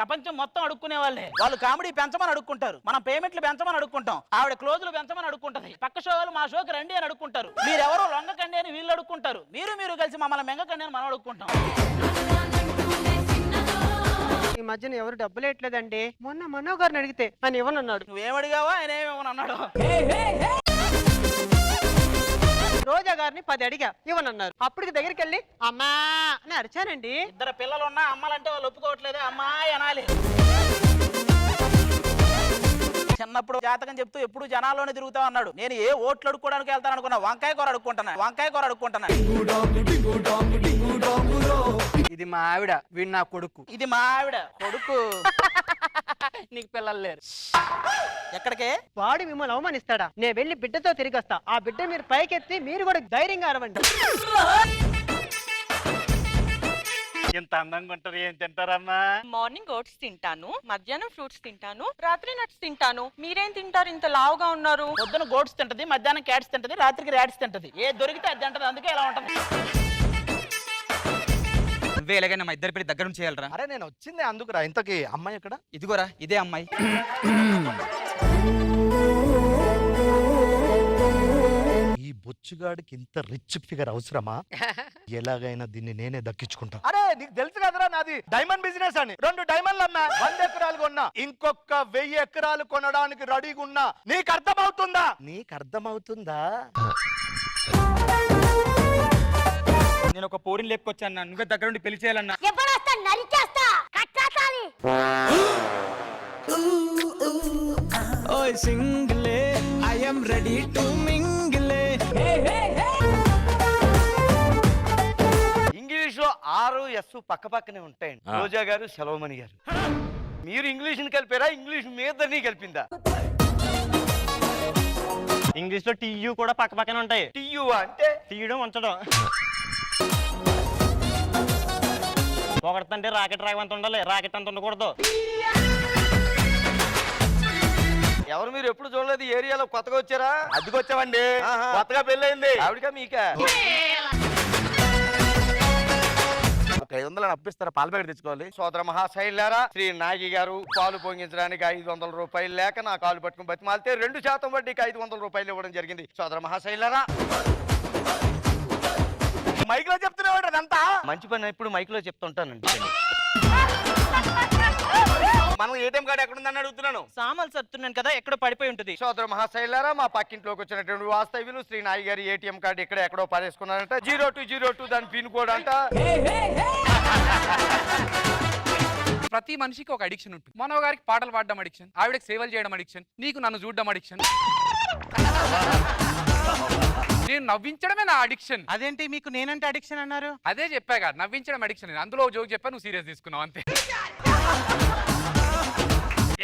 ప్రపంచం మొత్తం అడుక్కునే వాళ్ళే. వాళ్ళు కామెడీ పెంచమని అడుక్కుంటారు, మనం పేమెంట్లు పెంచమని అడుక్కుంటాం, ఆవిడ క్లోజులు పెంచమని అడుక్కుంటది, పక్క షో వాళ్ళు మా షోకి రండి అని అడుక్కుంటారు, మీరెవరో లొంగకండి అని వీళ్ళు అడుక్కుంటారు, మీరు కలిసి మమ్మల్ని మెంగకండి అని మనం అడుక్కుంటాం. ఈ మధ్యన ఎవరు డబ్బులు వేయట్లేదండి. మొన్న మనో గారిని అడిగితే ఆయన ఇవ్వనన్నాడు. నువ్వేమడిగావా ఆయన ఏమేమని అన్నాడు. రోజా గారిని 10 అడిగా, ఇవ్వనన్నారు. అప్పటికి దగ్గరికి వెళ్ళి అమ్మా అని అరిచానండి. ఇద్దరు పిల్లలున్నా అమ్మాలంటే వాళ్ళు ఒప్పుకోవట్లేదే, అమ్మాయి అనాలి. చిన్నప్పుడు జాతకం చెప్తూ ఎప్పుడు జనాల్లోనే తిరుగుతా అన్నాడు. నేను ఏ ఓట్లు అడుక్కోవడానికి వెళ్తాను అనుకున్నా, వంకాయ కూర అడుక్కుంటున్నా. ఇది మా ఆవిడ, వీడు నా కొడుకు. ఇది మా ఆవిడ కొడుకు. నీకు పిల్లలు లేరు. ఎక్కడికే? వాడు మిమ్మల్ని అవమానిస్తాడా? నేను వెళ్ళి బిడ్డతో తిరిగి వస్తా. ఆ బిడ్డ మీరు పైకెత్తి మీరు కూడా ధైర్యంగా అరవండి. ఎంత అందంగా ఉంటారు. ఏం తింటారమ్మా? మార్నింగ్ ఓట్స్ తింటాను, మధ్యాహ్నం ఫ్రూట్స్ తింటాను, రాత్రి నట్స్ తింటాను. మీరేం తింటారు ఇంత లావుగా ఉన్నారు? పొద్దున గోట్స్ తింటది, మధ్యాహ్నం క్యాట్స్ తింటది, రాత్రికి ర్యాట్స్ తింటది. ఏ దొరికితే అది తింటది, అందుకే ఇలా ఉంటది. నువ్వే ఎలాగైనా మా ఇద్దరి పెళ్లి దగ్గర నుంచి చేయాలరా. అరే నేను వచ్చింది అందుకురా. ఇంతకి అమ్మాయి ఎక్కడ? ఇదిగోరా, ఇదే అమ్మాయి. ఈ బొచ్చుగాడికి ఇంత రిచ్ ఫిగర్ అవసరమా? ఎలాగైనా దీన్ని నేనే దక్కించుకుంటా. అరే నీకు తెలుసు కదరా నాది డైమండ్ బిజినెస్ అని. 2 డైమండ్లు అమ్మా, 100 ఎకరాలు కొన్నా, ఇంకొక 1000 ఎకరాలు కొనడానికి రెడీగా ఉన్నా. నీకు అర్థమవుతుందా? నేను ఒక పోరిని లేపుకొచ్చాను, నువ్వే దగ్గర నుండి పెళ్లి చేయాలన్నా. ఓయ్ సింగిలే ఐ యామ్ రెడీ టు మింగిలే. ఇంగ్లీష్ లో 6 S పక్క పక్కనే ఉంటాయండి. రోజా గారు, సెలవుమణి గారు. మీరు ఇంగ్లీష్ ని కలిపారా? ఇంగ్లీష్ మీదని కలిపిందా? ఇంగ్లీష్ లో టీయూ కూడా పక్క పక్కనే ఉంటాయి. టీయూ అంటే తీయడం ఉంచడం. ఒకటింటే రాకెట్ రాగంత ఉండాలి, రాకెట్ అంత ఉండకూడదు. ఎవరు మీరు ఎప్పుడు చూడలేదు? ఏరియాలో కొత్తగా వచ్చారా? అదిగొచ్చామండి. కొత్తగా పెళ్ళయింది ఆవిడగా మీకా? 500 అప్పిస్తారా? పాల ప్యాకెట్ తెచ్చుకోవాలి. సోదర మహాశైలారా, శ్రీ నాగి గారు పాలు పొంగించడానికి 500 రూపాయలు లేక నా కాలు పట్టుకుని బతిమాలితే 2% వడ్డీకి 500 రూపాయలు ఇవ్వడం జరిగింది. సోదర మహాశైలారా, మైక్ లో చెప్తున్నాడు అదంతా. మంచి పని ఇప్పుడు మైక్ లో చెప్తుంటానండి. మనం ఏటీఎం కార్డు ఎక్కడుందని అడుగుతున్నాను. సామాన్లు సర్దుతున్నాను కదా, ఎక్కడో పడిపోయి ఉంటుంది. సోదర మహాశైలారా, మా పక్కింట్లోకి వచ్చినటువంటి వాస్తవ్యులు శ్రీ నాగి గారి ఏటీఎం కార్డు ఎక్కడో పారేసుకున్నారంట. 0202 దాని పిన్ కోడ్ అంట. ప్రతి మనిషికి ఒక అడిక్షన్ ఉంటుంది. మనో గారికి పాటలు పాడడం అడిక్షన్, ఆవిడకి సేవలు చేయడం అడిక్షన్, నీకు నన్ను చూడడం అడిక్షన్, నేను నవ్వించడమే నా అడిక్షన్. అదేంటి మీకు నేనంటే అడిక్షన్ అన్నారు? అదే చెప్పాగా, నవ్వించడం అడిక్షన్. అందులో జోక్ చెప్పా, నువ్వు సీరియస్ తీసుకున్నావు అంతే.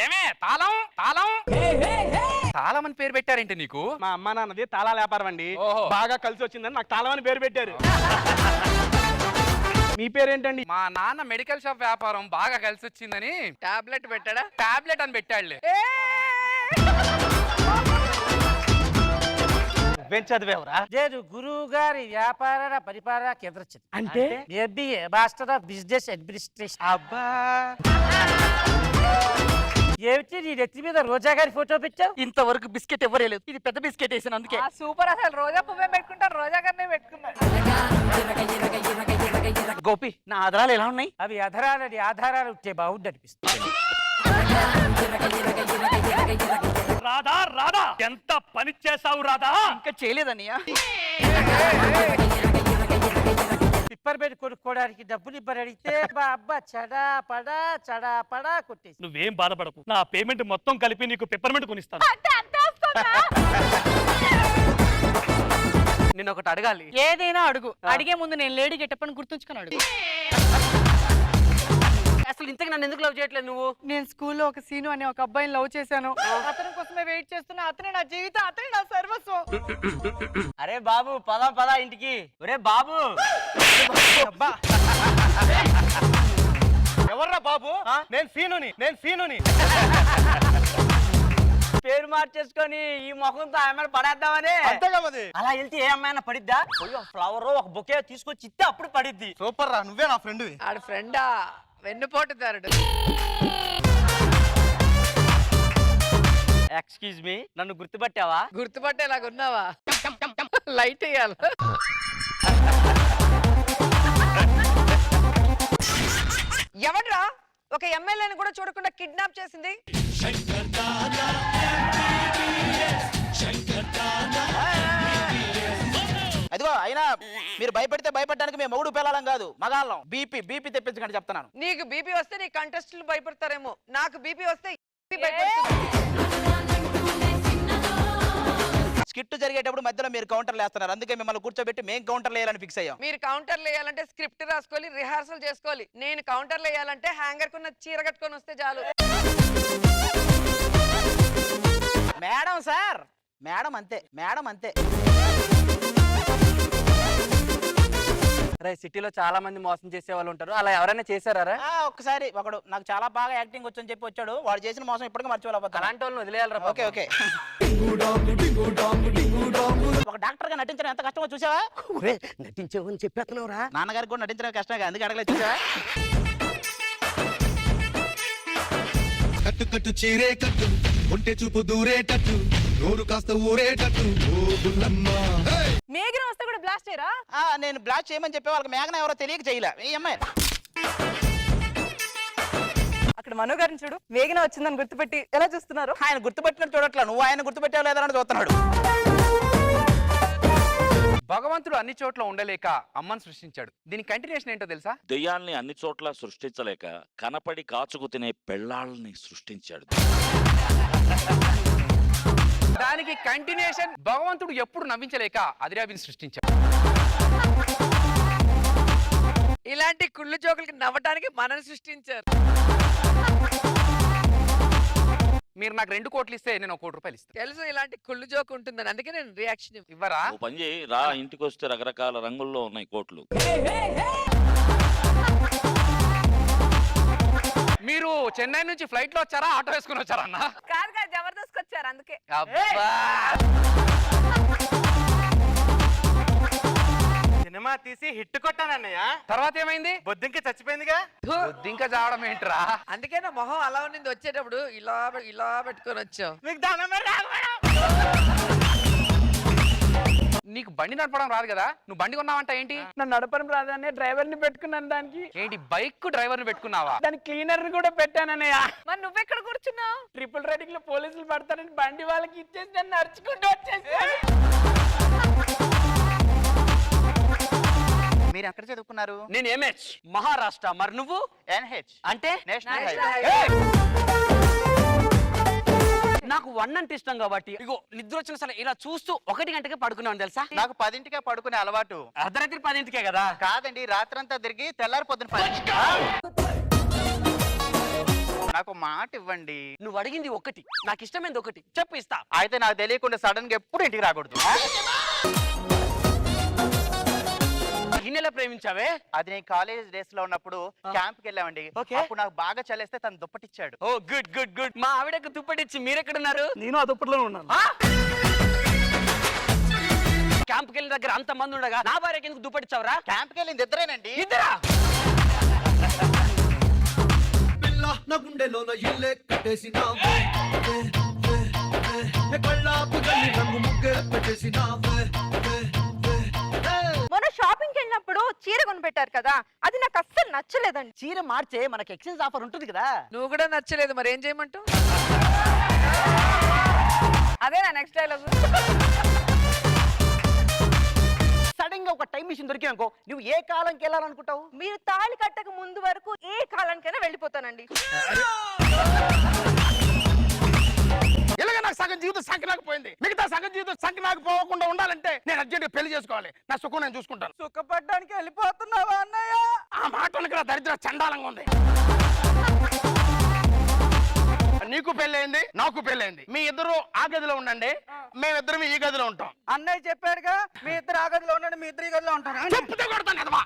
ఏమే తాళం తాళం తాళం అని పేరు పెట్టారేంటి నీకు? మా అమ్మ నాన్నది తాళాల వ్యాపారం అండి. బాగా కలిసి వచ్చిందని నాకు తాళం అని పేరు పెట్టారు. మీ పేరేంటండి? మా నాన్న మెడికల్ షాప్ వ్యాపారం బాగా కలిసి వచ్చిందని టాబ్లెట్ పెట్టాడా? టాబ్లెట్ అని పెట్టాడులే. చదివేవరా? గురువు గారి వ్యాపార పరిపాలన కేంద్ర అంటే MBA master of business administration. అబ్బా, ఏమిటి నీ నెత్తి మీద రోజా గారి ఫోటో పెట్టావు? ఇంతవరకు బిస్కెట్ ఇవ్వలేదు, ఇది పెద్ద బిస్కెట్ వేసాను అందుకే. సూపర్, అసలు రోజా పువ్వే పెట్టుకుంటారు, రోజా గారినే పెట్టుకున్నారు. గోపి, నా ఆధారాలు ఎలా ఉన్నాయి? అవి ఆధారాలని ఆధారాలు ఉంటే బాగుంది అనిపిస్తుంది. రాధా రాధా, ఎంత పని చేసావు రాధా? ఇంకా చేయలేదన్నయ్య. పిప్పర్ బెడ్ కొనుక్కోవడానికి డబ్బులు ఇవ్వని అడిగితే అబ్బా చడా పడా కొట్టేసి. నువ్వేం బాధపడకు, నా పేమెంట్ మొత్తం కలిపి నీకు పెప్పర్మెంట్ కొనిస్తాను. నేను ఒకటి అడగాలి. ఏదైనా అడుగు. అడిగే ముందు నేను లేడీ గెటప్పని గుర్తుంచుకొని అడుగు. అసలు ఇంతకు నన్ను ఎందుకు లవ్ చేయట్లేదు నువ్వు? నేను స్కూల్లో ఒక సీను అనే ఒక అబ్బాయిని లవ్ చేశాను. అతని కోసమే వెయిట్ చేస్తున్నా. అతనే నా జీవితం, అతనే నా సర్వస్వం. అరే బాబు, పద ఇంటికి. ఒరే బాబు. ఎవర్రా బాబు? నేను సీనుని. పేరు మార్చేసుకొని ఈ ముఖంతో ఆమె పడేద్దామని. అలా వెళ్తే ఏ అమ్మాయినా పడిద్దా? ఫ్లవర్ ఒక బొకే తీసుకొచ్చి ఇస్తే అప్పుడు పడిద్ది. సూపర్ రా, నువ్వే నా ఫ్రెండ్. ఆడ ఫ్రెండా? వెన్నుపోటుదారుడు. ఎక్స్క్యూజ్ మీ, నన్ను గుర్తుపట్టావా? గుర్తుపట్టేలాగా ఉన్నావా? లైట్ వేయాలి. ఎవడ్రా ఒక ఎమ్మెల్యేని కూడా చూడకుండా కిడ్నాప్ చేసింది? అదిగో అయినా మీరు భయపెడితే భయపడడానికి మేము మొగుడు పిల్లలం కాదు, మగాళ్ళం. బీపీ తెప్పించకండి చెప్తున్నాను. నీకు బీపీ వస్తే నీ కంటెస్టులు భయపడతారేమో, నాకు బీపీ వస్తే భయపడుతుంది. స్కిట్ జరిగేటప్పుడు మధ్యలో మీరు కౌంటర్లు వేస్తున్నారు, అందుకే మిమ్మల్ని కూర్చోబెట్టి మేము కౌంటర్లు వేయాలని ఫిక్స్ అయ్యాం. మీరు కౌంటర్లు వేయాలంటే స్క్రిప్ట్ రాసుకోవాలి, రిహార్సల్ చేసుకోవాలి. నేను కౌంటర్లు వేయాలంటే హ్యాంగర్ కున్న చీర కట్టుకొని వస్తే చాలు. మేడం సార్, మేడం అంతే, మేడం అంతే. సిటీలో చాలా మంది మోసం చేసే వాళ్ళు ఉంటారు, అలా ఎవరైనా చేశారా? ఒక్కసారి ఒకడు నాకు చాలా బాగా యాక్టింగ్ వచ్చని చెప్పి వచ్చాడు, వాడు చేసిన మోసం ఇప్పటికీ మర్చిపోలేకపోతే. అలాంటి వాళ్ళని వదిలేయాలరా? Okay okay. ఒక డాక్టర్ గా నటించడం ఎంత కష్టమో చూసావా? నటించావని చెప్పేస్తున్నావురా? నాన్నగారికి కూడా నటించడం కష్టంగా, అందుకే అడగలేదు. చూసావా? కట్టు కట్టు చీరే కట్టు, ఒంటె చూపు దూరేటట్టు, నోరు కాస్త ఊరేటట్టు, ఓ బుల్లమ్మ. మేఘన వస్తే కూడా బ్లాస్ట్ అయ్యారా? నేను బ్లాక్ చేయమని చెప్పే వాళ్ళకి మేఘన ఎవరో తెలియక చేయలే. ఈ అమ్మాయి అక్కడ మనో గారిని చూడు, మేఘన వచ్చిందని గుర్తుపెట్టి ఎలా చూస్తున్నారు? ఆయన గుర్తుపెట్టినట్టు చూడట్లా, నువ్వు ఆయన గుర్తుపెట్టావు లేదని చూస్తున్నాడు. భగవంతుడు అన్ని చోట్ల ఉండలేక అమ్మని సృష్టించాడు. దీని కంటిన్యూషన్ ఏంటో తెలుసా? దెయ్యాల్ని అన్ని చోట్ల సృష్టించలేక కనపడి కాచుకు తినే పెళ్ళాళ్ళని సృష్టించాడు. దానికి కంటిన్యూషన్ భగవంతుడు ఎప్పుడు నవ్వించలేక అదిరాబిని సృష్టించాడు. ఇలాంటి కుళ్ళు జోకులకి నవ్వటానికి మనల్ని సృష్టించారు. మీరు నాకు 2 కోట్లు ఇస్తే నేను 1 కోటి రూపాయలు ఇస్తాను. తెలుసు ఇలాంటి కుళ్ళు జోక్ ఉంటుందని, అందుకే నేను రియాక్షన్ ఇవ్వరా? ఓ పని చేయి రా, ఇంటికి వస్తే రకరకాల రంగుల్లో ఉన్నాయి కోట్లు. మీరు చెన్నై నుంచి ఫ్లైట్ లో వచ్చారా, ఆటో వేసుకుని వచ్చారా అన్న? కాదు కాదు, జబర్దస్త్ వచ్చారు అందుకే. అబ్బా! సినిమా తీసి హిట్ కొట్టానన్నయ్య, తర్వాత ఏమైంది? బొద్దింక చచ్చిపోయిందిగా. ఇంకా చావడం ఏంట్రా? అందుకే నా మొహం అలా ఉన్నింది, వచ్చేటప్పుడు ఇలా ఇలా పెట్టుకొని వచ్చావు. మీకు దండం పెడతా. నీకు బండి నడపడం రాదు కదా, నువ్వు బండి కొన్నావంట ఏంటి? నన్ను నడపడం రాదనే డ్రైవర్ ని పెట్టుకున్నాను, దానికి ఏంటి బైక్ డ్రైవర్ ని పెట్టుకున్నావా? దాని క్లీనర్ ని కూడా పెట్టానన్నయ్య. మరి నువ్వెక్కడ కూర్చున్నావు? ట్రిపుల్ రైడింగ్ లో పోలీసులు పడతారని బండి వాళ్ళకి ఇచ్చేసి నన్ను నడుచుకుంటూ వచ్చేసి. మీరు ఎక్కడ చదువుకున్నారు? నేను ఎంహెచ్ మహారాష్ట్ర. మరి నువ్వు? ఎన్హెచ్ అంటే నేషనల్ నేషనల్ హైవే. నాకు 1 అంటే ఇష్టం కాబట్టి ఇగో నిద్ర వచ్చిన సరే ఇలా చూస్తూ 1 గంటకే పడుకున్నాను తెలుసా? నాకు 10ంటికే పడుకునే అలవాటు. అర్ధరాత్రి 10ంటికే కదా? కాదండి, రాత్రంతా తిరిగి తెల్లారి పొద్దున 10. నాకు మాట ఇవ్వండి. నువ్వు అడిగింది 1, నాకు ఇష్టమైంది 1 చెప్పు, ఇస్తా. అయితే నాకు తెలియకుండా సడన్ గా ఎప్పుడు ఇంటికి రాకూడదు. గిన్నెలా ప్రేమించావే? అది నేను కాలేజ్ డేస్ లో ఉన్నప్పుడు క్యాంప్ కి వెళ్ళామండి. ఓకే. అప్పుడు నాకు బాగా చలేస్తే తను దుప్పటిచ్చాడు. ఓ గుడ్ గుడ్ గుడ్. మా ఆవిడకు దుప్పటిచ్చి మీరెక్కడున్నారు? నేను ఆ దుప్పటిలో ఉన్నాను. క్యాంప్ కి వెళ్ళిన దగ్గర అంత మంది ఉండగా నా భార్యకి ఎందుకు దుప్పటిచ్చావురా? క్యాంప్ కి వెళ్ళింది ఇద్దరేనండి. ఇద్దరా? నా గుండెలోన ఇల్లే కట్టేసినావే, కళ్ళాపు గల్లి రంగు ముగ్గే పెట్టేసినావే. మొన్న షాపింగ్ వెళ్ళినప్పుడు చీర కొనిపెట్టారు కదా, అది నాకు అస్సలు నచ్చలేదండి. చీర మార్చే మనకి ఎక్స్చేంజ్ ఆఫర్ ఉంటుంది కదా. నువ్వు కూడా నచ్చలేదు, మరి ఏం చేయమంటావు? అదే నా నెక్స్ట్ డైలాగ్. సడన్ గా ఒక టైం మిషన్ దొరికిందనుకో, నువ్వు ఏ కాలంకి వెళ్ళాలనుకుంటావు? మీరు తాళి కట్టక ముందు వరకు ఏ కాలానికైనా వెళ్ళిపోతానండి. ఇలాగ నాకు సగం జీవితం సంకనాకపోయింది, మిగతా సగం జీవితం సంకనాకపోకుండా ఉండాలంటే నేను అర్జెంట్ పెళ్లి చేసుకోవాలి. నా సుఖం నేను చూసుకుంటాను. సుఖపడ్డానికి వెళ్ళిపోతున్నావా అన్నయ్య? ఆ మాటలకి నా దరిద్ర చండాలంగా ఉంది. నీకు పెళ్ళైంది, నాకు పెళ్ళైంది. మీ ఇద్దరు ఆ గదిలో ఉండండి, మేమిద్దరం ఈ గదిలో ఉంటాం. అన్నయ్య చెప్పాడుగా, మీ ఇద్దరు ఆ గదిలో ఉండండి, మీ ఇద్దరు ఈ గదిలో ఉంటారు. చెప్పుతో కొడతాను కదమ్మా.